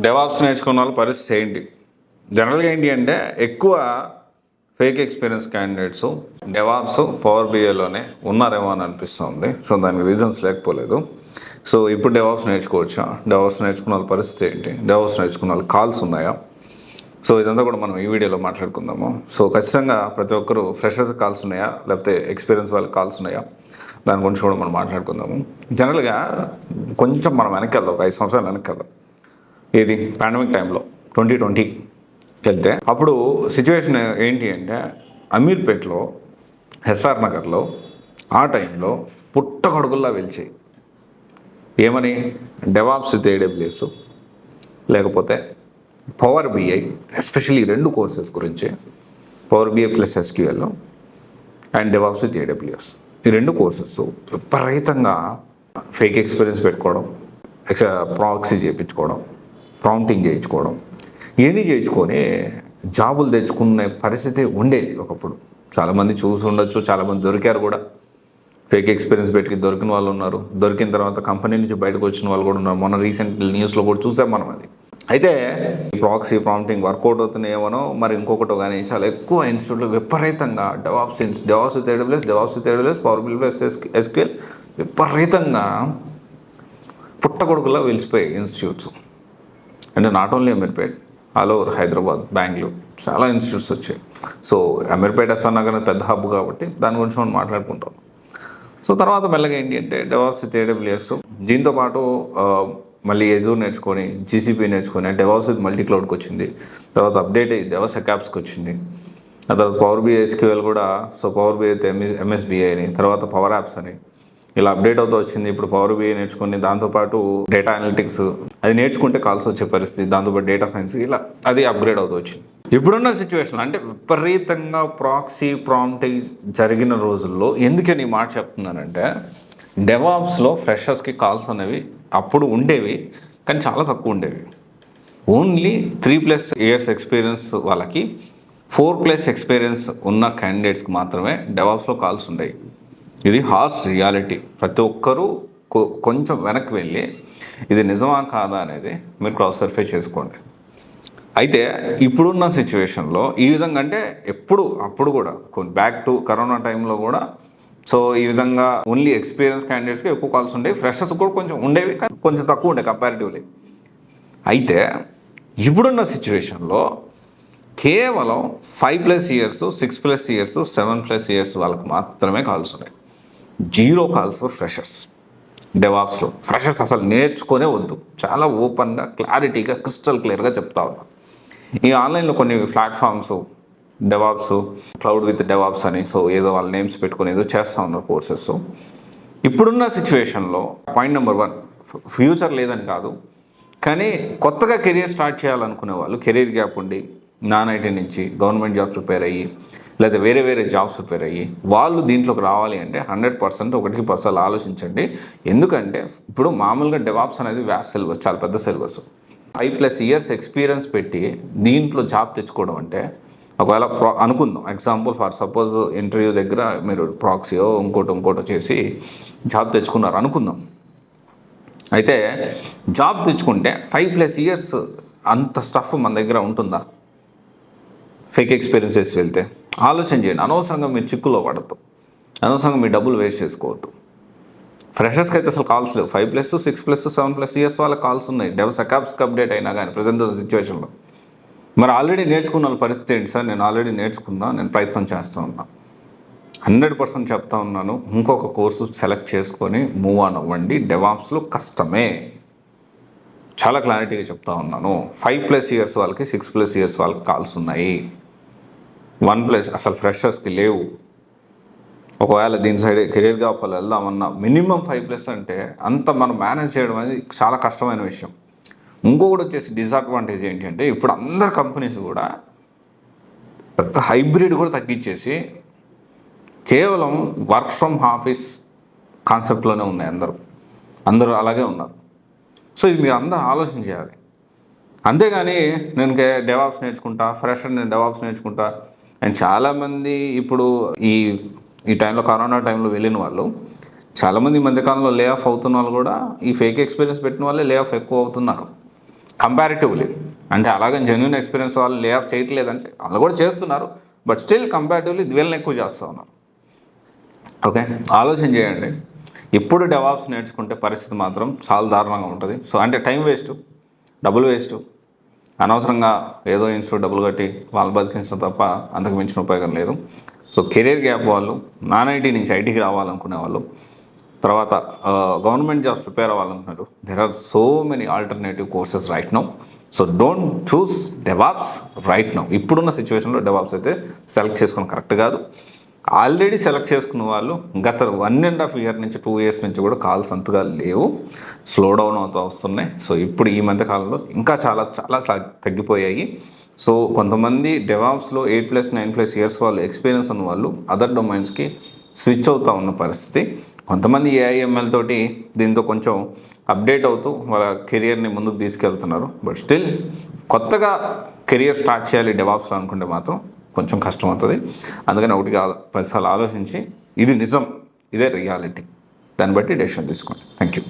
DevOps నేర్చుకున్న వాళ్ళ పరిస్థితి ఏంటి? జనరల్గా ఏంటి అంటే ఎక్కువ fake experience candidates DevOps power బిఐలోనే ఉన్నారేమో అని అనిపిస్తుంది. సో దానికి రీజన్స్ లేకపోలేదు. సో ఇప్పుడు డెవాప్స్ నేర్చుకోవచ్చా? డెవాప్స్ నేర్చుకున్న వాళ్ళ పరిస్థితి ఏంటి? డెవాప్స్ నేర్చుకున్న వాళ్ళ కాల్స్ ఉన్నాయా? సో ఇదంతా కూడా మనం ఈ వీడియోలో మాట్లాడుకుందాము. సో ఖచ్చితంగా ప్రతి ఒక్కరు ఫ్రెషర్స్ కాల్స్ ఉన్నాయా, లేకపోతే ఎక్స్పీరియన్స్ వాళ్ళకి కాల్స్ ఉన్నాయా, దాని గురించి కూడా మనం మాట్లాడుకుందాము. జనరల్గా కొంచెం మనం వెనక్కి వెళ్దాం, ఒక 5 సంవత్సరాలు వెనక్కి వెళ్దాం. ఇది పాండమిక్ టైంలో 2020 వెళ్తే అప్పుడు సిచ్యువేషన్ ఏంటి అంటే అమీర్పేట్లో, ఎస్ఆర్ నగర్లో ఆ టైంలో పుట్టగొడుగుల్లా వెలిచాయి. ఏమని? డెవాప్స్ విత్ ఏడబ్ల్యూఎస్, లేకపోతే పవర్ బిఐ, ఎస్పెషల్లీ 2 కోర్సెస్ గురించి, power BI plus SQL and DevOps with AWS. ఈ 2 కోర్సెస్ విపరీతంగా ఫేక్ ఎక్స్పీరియన్స్ పెట్టుకోవడం, ప్రాక్సీ చేయించుకోవడం, ప్రాంప్టింగ్ చేయించుకోవడం, ఇవన్నీ చేయించుకొని జాబులు తెచ్చుకునే పరిస్థితి ఉండేది ఒకప్పుడు. చాలామంది చూసి ఉండొచ్చు, చాలామంది దొరికారు కూడా. ఫేక్ ఎక్స్పీరియన్స్ పెట్టి దొరికిన వాళ్ళు ఉన్నారు. దొరికిన తర్వాత కంపెనీ నుంచి బయటకు వచ్చిన వాళ్ళు కూడా ఉన్నారు. మొన్న రీసెంట్ న్యూస్లో కూడా చూసాం మనం అది. అయితే ప్రాక్సీ ప్రాంప్టింగ్ వర్కౌట్ అవుతున్నాయేమో మరి ఇంకొకటి కానీ చాలా ఎక్కువ ఇన్స్టిట్యూట్లో విపరీతంగా DevOps with AWS, power BI plus SQL విపరీతంగా పుట్టగొడుగులా వెలిసిపోయాయి ఇన్స్టిట్యూట్స్. అంటే not only Ameerpet, all over Hyderabad, Bengaluru చాలా ఇన్స్టిట్యూట్స్ వచ్చాయి. సో అమీర్పేట్ ఎస్ఆర్ నగర్ పెద్ద హబ్ కాబట్టి దాని గురించి మనం మాట్లాడుకుంటాం. సో తర్వాత మెల్లగా ఏంటి అంటే డెవాప్స్ విత్ ఏడబ్ల్యూఎస్, దీంతో పాటు మళ్ళీ ఎజూర్ నేర్చుకొని, జీసీపీ నేర్చుకొని డెవాప్స్ విత్ మల్టీ క్లౌడ్కి వచ్చింది. తర్వాత అప్డేట్ అయ్యి డెవాప్స్ ఎకాప్స్కి వచ్చింది. ఆ తర్వాత పవర్ బిఐ ఎస్క్యూఎల్ కూడా. సో పవర్ బిఐ అయితే ఎంఎస్బిఐ అని, తర్వాత పవర్ యాప్స్ అని ఇలా అప్డేట్ అవుతూ వచ్చింది. ఇప్పుడు పవర్ బిఐ నేర్చుకుని దాంతోపాటు డేటా అనలిటిక్స్ అది నేర్చుకుంటే కాల్స్ వచ్చే పరిస్థితి, దాంతోపాటు డేటా సైన్స్, ఇలా అది అప్గ్రేడ్ అవుతూ వచ్చింది. ఇప్పుడున్న సిచ్యువేషన్ అంటే విపరీతంగా ప్రాక్సీ ప్రాంప్టింగ్ జరిగిన రోజుల్లో ఎందుకని ఈ మాట చెప్తున్నానంటే డెవాప్స్లో ఫ్రెషర్స్కి కాల్స్ అనేవి అప్పుడు ఉండేవి, కానీ చాలా తక్కువ ఉండేవి. ఓన్లీ 3+ ఇయర్స్ ఎక్స్పీరియన్స్ వాళ్ళకి, 4+ ఎక్స్పీరియన్స్ ఉన్న క్యాండిడేట్స్కి మాత్రమే డెవాప్స్లో కాల్స్ ఉండేవి. ఇది హార్స్ రియాలిటీ. ప్రతి ఒక్కరూ కొంచెం వెనక్కి వెళ్ళి ఇది నిజమా కాదా అనేది మీరు క్రాస్ వెరిఫై చేసుకోండి. అయితే ఇప్పుడున్న సిచ్యువేషన్లో ఈ విధంగా అంటే అప్పుడు కూడా బ్యాక్ టు కరోనా టైంలో కూడా సో ఈ విధంగా ఓన్లీ ఎక్స్పీరియన్స్ క్యాండిడేట్స్కి ఎక్కువ కాల్స్ ఉండేవి, ఫ్రెషర్స్ కూడా కొంచెం ఉండేవి, కానీ కొంచెం తక్కువ ఉండే కంపారిటివ్లీ. అయితే ఇప్పుడున్న సిచ్యువేషన్లో కేవలం 5+ ఇయర్స్, 6+ ఇయర్స్, 7+ ఇయర్స్ వాళ్ళకి మాత్రమే కాల్స్ ఉన్నాయి. 0 కాల్స్ ఫర్ ఫ్రెషర్స్. డెవాప్స్లో ఫ్రెషర్స్ అసలు నేర్చుకునే వద్దు. చాలా ఓపెన్గా, క్లారిటీగా, క్రిస్టల్ క్లియర్గా చెప్తా ఉన్నా. ఈ ఆన్లైన్లో కొన్ని platforms DevOps, cloud with DevOps అని, సో ఏదో వాళ్ళ నేమ్స్ పెట్టుకుని ఏదో చేస్తూ ఉన్నారు కోర్సెస్. ఇప్పుడున్న సిచ్యువేషన్లో పాయింట్ నెంబర్ 1, ఫ్యూచర్ లేదని కాదు, కానీ కొత్తగా కెరీర్ స్టార్ట్ చేయాలనుకునే వాళ్ళు, కెరీర్ గ్యాప్ ఉండి నాన్ ఐటీ నుంచి గవర్నమెంట్ జాబ్స్ ప్రిపేర్ అయ్యి లేదా వేరే జాబ్స్ ప్రిపేర్ అయ్యి వాళ్ళు దీంట్లోకి రావాలి అంటే 100% 1% ఆలోచించండి. ఎందుకంటే ఇప్పుడు మామూలుగా డెవాప్స్ అనేది వ్యాస్ట్ సిలబస్, చాలా పెద్ద సిలబస్. 5+ ఇయర్స్ ఎక్స్పీరియన్స్ పెట్టి దీంట్లో జాబ్ తెచ్చుకోవడం అంటే, ఒకవేళ అనుకుందాం ఎగ్జాంపుల్ ఫర్ సపోజ్ ఇంటర్వ్యూ దగ్గర మీరు ప్రాక్సీయో ఇంకోటో చేసి జాబ్ తెచ్చుకున్నారు అనుకుందాం. అయితే జాబ్ తెచ్చుకుంటే 5+ ఇయర్స్ అంత స్టఫ్ మన దగ్గర ఉంటుందా? ఫేక్ ఎక్స్పీరియన్సెస్ వెళ్తే ఆలోచన చేయండి. అనవసరంగా మీరు చిక్కులో పడద్దు, అనవసరంగా మీ డబ్బులు వేస్ట్ చేసుకోవద్దు. ఫ్రెషర్స్కి అయితే అసలు కాల్స్ లేవు. 5+, 6+, 7+ ఇయర్స్ వాళ్ళకి కాల్స్ ఉన్నాయి. డెవస్ అకాప్స్కి అప్డేట్ అయినా కానీ ప్రజెంట్ సిచ్యువేషన్లో. మరి ఆల్రెడీ నేర్చుకున్న వాళ్ళ పరిస్థితి ఏంటి? సార్ నేను ఆల్రెడీ నేర్చుకున్నా, నేను ప్రయత్నం చేస్తూ ఉన్నా. 100% చెప్తా ఉన్నాను, ఇంకొక కోర్సు సెలెక్ట్ చేసుకొని మూవ్ ఆన్ అవ్వండి. డెవాప్స్లో కష్టమే, చాలా క్లారిటీగా చెప్తా ఉన్నాను. 5+ ఇయర్స్ వాళ్ళకి, 6+ ఇయర్స్ వాళ్ళకి కాల్స్ ఉన్నాయి. 1+ అసలు ఫ్రెషర్స్కి లేవు. ఒకవేళ దీని సైడ్ కెరీర్ గ్యాప్ వాళ్ళు వెళ్దామన్నా మినిమం 5+ అంటే అంత మనం మేనేజ్ చేయడం అనేది చాలా కష్టమైన విషయం. ఇంకొకటి వచ్చేసి డిసడ్వాంటేజ్ ఏంటి అంటే ఇప్పుడు అందరు కంపెనీస్ కూడా హైబ్రిడ్ కూడా తగ్గించేసి కేవలం వర్క్ ఫ్రమ్ ఆఫీస్ కాన్సెప్ట్లోనే ఉన్నాయి. అందరూ అలాగే ఉన్నారు. సో ఇది మీరు అందరూ ఆలోచన చేయాలి. అంతేగాని నేను డెవాప్స్ నేర్చుకుంటా, ఫ్రెషర్ నేను డెవాప్స్ నేర్చుకుంటా. అండ్ చాలామంది ఇప్పుడు ఈ టైంలో, కరోనా టైంలో వెళ్ళిన వాళ్ళు చాలామంది ఈ మధ్యకాలంలో లే ఆఫ్ అవుతున్న వాళ్ళు కూడా ఈ ఫేక్ ఎక్స్పీరియన్స్ పెట్టిన వాళ్ళే లే ఆఫ్ ఎక్కువ అవుతున్నారు. కంపారిటివ్లీ. అంటే అలాగని జెన్యున్ ఎక్స్పీరియన్స్ వాళ్ళు లే ఆఫ్ చేయట్లేదంటే వాళ్ళు కూడా చేస్తున్నారు, బట్ స్టిల్ కంపారిటివ్లీ వీళ్ళని ఎక్కువ చేస్తూ ఉన్నారు. ఓకే, ఆలోచన చేయండి. ఇప్పుడు డెవాప్స్ నేర్చుకుంటే పరిస్థితి మాత్రం చాలా దారుణంగా ఉంటుంది. సో అంటే టైం వేస్ట్, డబ్బులు వేస్ట్, అనవసరంగా ఏదో ఇన్స్టిట్యూట్ డబ్బులు కట్టి వాళ్ళు బతికించడం తప్ప అంతకు మించిన ఉపయోగం లేదు. సో కెరీర్ గ్యాప్ వాళ్ళు, నాన్ ఐటీ నుంచి ఐటీకి రావాలనుకునే వాళ్ళు, తర్వాత గవర్నమెంట్ జాబ్స్ ప్రిపేర్ అవ్వాలనుకున్నారు, there are so many alternative courses right now. So don't choose DevOps right now. ఇప్పుడున్న సిచ్యువేషన్లో డెవాప్స్ అయితే సెలెక్ట్ చేసుకుని కరెక్ట్ కాదు. ఆల్రెడీ సెలెక్ట్ చేసుకున్న వాళ్ళు గత 1.5 year నుంచి 2 years నుంచి కూడా కాల్స్ అంతగా లేవు, స్లో డౌన్ అవుతూ వస్తున్నాయి. సో ఇప్పుడు ఈ మధ్య కాలంలో ఇంకా చాలా చాలా తగ్గిపోయాయి. సో కొంతమంది డెవాప్స్లో 8+9+ years వాళ్ళు ఎక్స్పీరియన్స్ ఉన్న వాళ్ళు అదర్ డొమైన్స్కి స్విచ్ అవుతూ ఉన్న పరిస్థితి. కొంతమంది ఏఐఎంఎల్ తోటి దీంతో కొంచెం అప్డేట్ అవుతూ వాళ్ళ కెరియర్ని ముందుకు తీసుకెళ్తున్నారు. బట్ స్టిల్ కొత్తగా కెరియర్ స్టార్ట్ చేయాలి డెవాప్స్లో అనుకుంటే మాత్రం కొంచెం కష్టం అవుతుంది. అందుకని 1-10 సార్లు ఆలోచించి ఇది నిజం, ఇదే రియాలిటీ, దాన్ని బట్టి డెసిషన్ తీసుకోండి. Thank you.